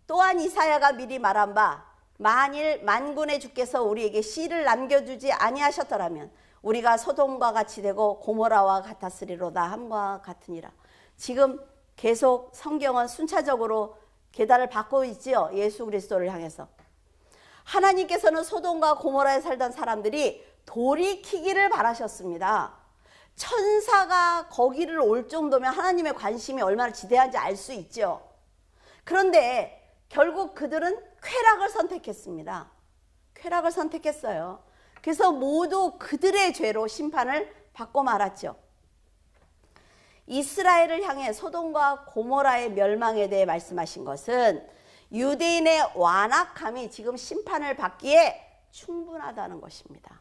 또한 이사야가 미리 말한 바 만일 만군의 주께서 우리에게 씨를 남겨주지 아니하셨더라면 우리가 소돔과 같이 되고 고모라와 같았으리로다 함과 같으니라. 지금 계속 성경은 순차적으로 계단을 받고 있지요. 예수 그리스도를 향해서. 하나님께서는 소돔과 고모라에 살던 사람들이 돌이키기를 바라셨습니다. 천사가 거기를 올 정도면 하나님의 관심이 얼마나 지대한지 알 수 있죠. 그런데 결국 그들은 쾌락을 선택했습니다. 쾌락을 선택했어요. 그래서 모두 그들의 죄로 심판을 받고 말았죠. 이스라엘을 향해 소돔과 고모라의 멸망에 대해 말씀하신 것은 유대인의 완악함이 지금 심판을 받기에 충분하다는 것입니다.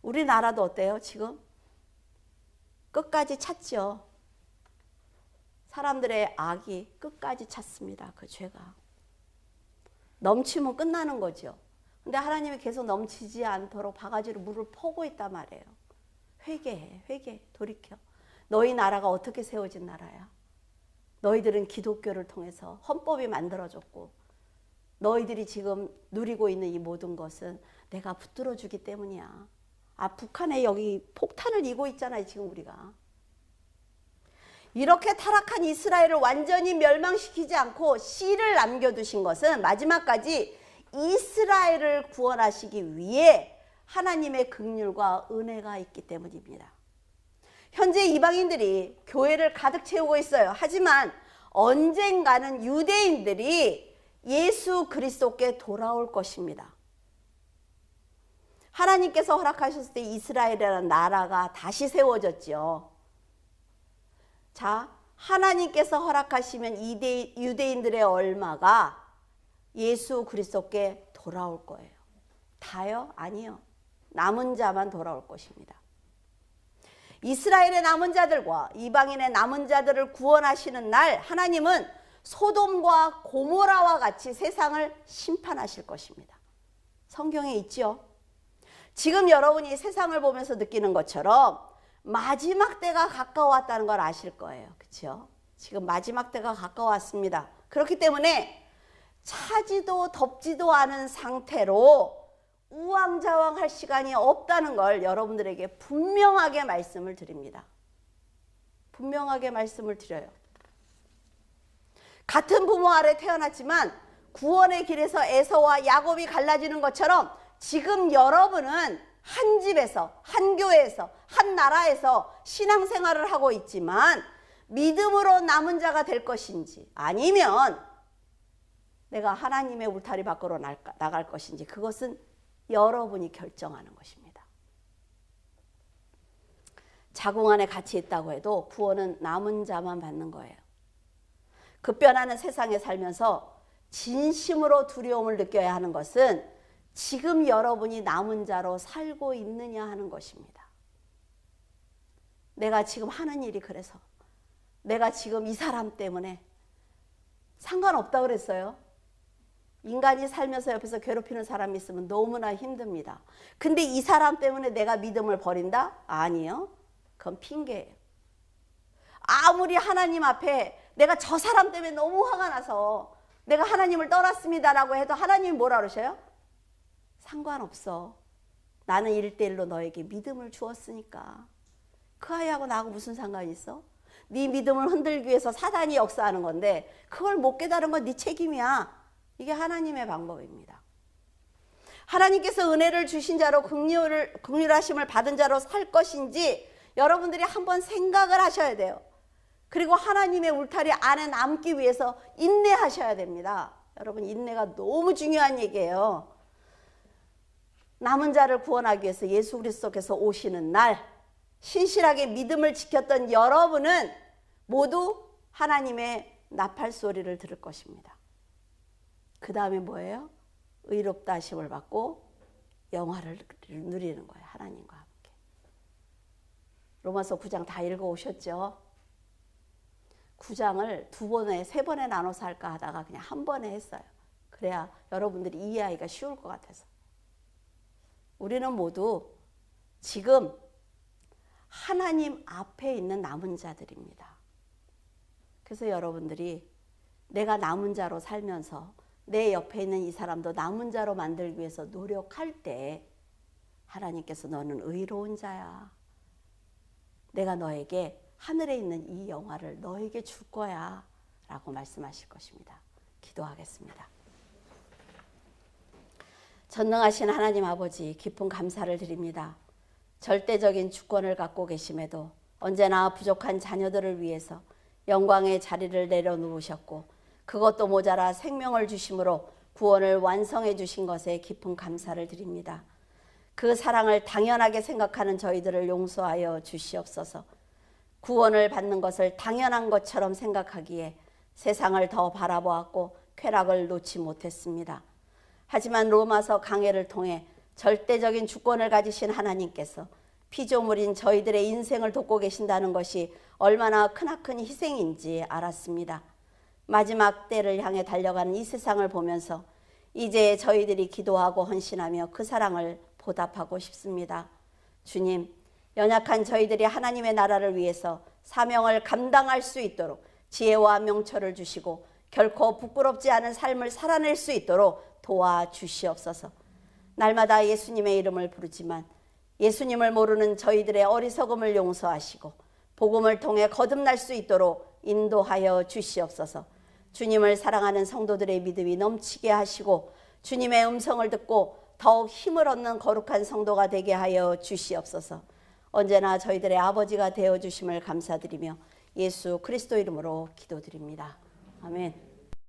우리나라도 어때요? 지금 끝까지 찼죠. 사람들의 악이 끝까지 찼습니다. 그 죄가 넘치면 끝나는 거죠. 근데 하나님이 계속 넘치지 않도록 바가지로 물을 퍼고 있단 말이에요. 회개해, 회개, 돌이켜. 너희 나라가 어떻게 세워진 나라야? 너희들은 기독교를 통해서 헌법이 만들어졌고 너희들이 지금 누리고 있는 이 모든 것은 내가 붙들어 주기 때문이야. 아, 북한에 여기 폭탄을 이고 있잖아요, 지금 우리가. 이렇게 타락한 이스라엘을 완전히 멸망시키지 않고 씨를 남겨두신 것은 마지막까지 이스라엘을 구원하시기 위해 하나님의 긍휼과 은혜가 있기 때문입니다. 현재 이방인들이 교회를 가득 채우고 있어요. 하지만 언젠가는 유대인들이 예수 그리스도께 돌아올 것입니다. 하나님께서 허락하셨을 때 이스라엘이라는 나라가 다시 세워졌죠. 자, 하나님께서 허락하시면 유대인들의 얼마가 예수 그리스도께 돌아올 거예요. 다요? 아니요. 남은 자만 돌아올 것입니다. 이스라엘의 남은 자들과 이방인의 남은 자들을 구원하시는 날 하나님은 소돔과 고모라와 같이 세상을 심판하실 것입니다. 성경에 있죠. 지금 여러분이 세상을 보면서 느끼는 것처럼 마지막 때가 가까웠다는 걸 아실 거예요. 그렇죠? 지금 마지막 때가 가까웠습니다. 그렇기 때문에 차지도 덥지도 않은 상태로 우왕좌왕할 시간이 없다는 걸 여러분들에게 분명하게 말씀을 드립니다. 분명하게 말씀을 드려요. 같은 부모 아래 태어났지만 구원의 길에서 에서와 야곱이 갈라지는 것처럼 지금 여러분은 한 집에서, 한 교회에서, 한 나라에서 신앙생활을 하고 있지만 믿음으로 남은 자가 될 것인지 아니면 내가 하나님의 울타리 밖으로 나갈 것인지 그것은 여러분이 결정하는 것입니다. 자궁 안에 같이 있다고 해도 구원은 남은 자만 받는 거예요. 급변하는 세상에 살면서 진심으로 두려움을 느껴야 하는 것은 지금 여러분이 남은 자로 살고 있느냐 하는 것입니다. 내가 지금 하는 일이 그래서, 내가 지금 이 사람 때문에 상관없다 그랬어요. 인간이 살면서 옆에서 괴롭히는 사람이 있으면 너무나 힘듭니다. 근데 이 사람 때문에 내가 믿음을 버린다? 아니요. 그건 핑계예요. 아무리 하나님 앞에 내가 저 사람 때문에 너무 화가 나서 내가 하나님을 떠났습니다라고 해도 하나님이 뭐라 그러셔요? 상관없어. 나는 1:1로 너에게 믿음을 주었으니까. 그 아이하고 나하고 무슨 상관이 있어? 네 믿음을 흔들기 위해서 사단이 역사하는 건데 그걸 못 깨달은 건 네 책임이야. 이게 하나님의 방법입니다. 하나님께서 은혜를 주신 자로 긍휼하심을 받은 자로 살 것인지 여러분들이 한번 생각을 하셔야 돼요. 그리고 하나님의 울타리 안에 남기 위해서 인내하셔야 됩니다. 여러분, 인내가 너무 중요한 얘기예요. 남은 자를 구원하기 위해서 예수 그리스도께서 오시는 날 신실하게 믿음을 지켰던 여러분은 모두 하나님의 나팔 소리를 들을 것입니다. 그 다음에 뭐예요? 의롭다 하심을 받고 영화를 누리는 거예요. 하나님과 함께. 로마서 9장 다 읽어오셨죠? 9장을 2번에 3번에 나눠서 할까 하다가 그냥 한 번에 했어요. 그래야 여러분들이 이해하기가 쉬울 것 같아서. 우리는 모두 지금 하나님 앞에 있는 남은 자들입니다. 그래서 여러분들이 내가 남은 자로 살면서 내 옆에 있는 이 사람도 남은 자로 만들기 위해서 노력할 때 하나님께서 너는 의로운 자야. 내가 너에게 하늘에 있는 이 영화를 너에게 줄 거야 라고 말씀하실 것입니다. 기도하겠습니다. 전능하신 하나님 아버지, 깊은 감사를 드립니다. 절대적인 주권을 갖고 계심에도 언제나 부족한 자녀들을 위해서 영광의 자리를 내려놓으셨고 그것도 모자라 생명을 주심으로 구원을 완성해 주신 것에 깊은 감사를 드립니다. 그 사랑을 당연하게 생각하는 저희들을 용서하여 주시옵소서. 구원을 받는 것을 당연한 것처럼 생각하기에 세상을 더 바라보았고 쾌락을 놓지 못했습니다. 하지만 로마서 강해를 통해 절대적인 주권을 가지신 하나님께서 피조물인 저희들의 인생을 돕고 계신다는 것이 얼마나 크나큰 희생인지 알았습니다. 마지막 때를 향해 달려가는 이 세상을 보면서 이제 저희들이 기도하고 헌신하며 그 사랑을 보답하고 싶습니다. 주님, 연약한 저희들이 하나님의 나라를 위해서 사명을 감당할 수 있도록 지혜와 명철을 주시고 결코 부끄럽지 않은 삶을 살아낼 수 있도록 도와주시옵소서. 날마다 예수님의 이름을 부르지만 예수님을 모르는 저희들의 어리석음을 용서하시고 복음을 통해 거듭날 수 있도록 인도하여 주시옵소서. 주님을 사랑하는 성도들의 믿음이 넘치게 하시고 주님의 음성을 듣고 더욱 힘을 얻는 거룩한 성도가 되게 하여 주시옵소서. 언제나 저희들의 아버지가 되어주심을 감사드리며 예수 그리스도 이름으로 기도드립니다. 아멘.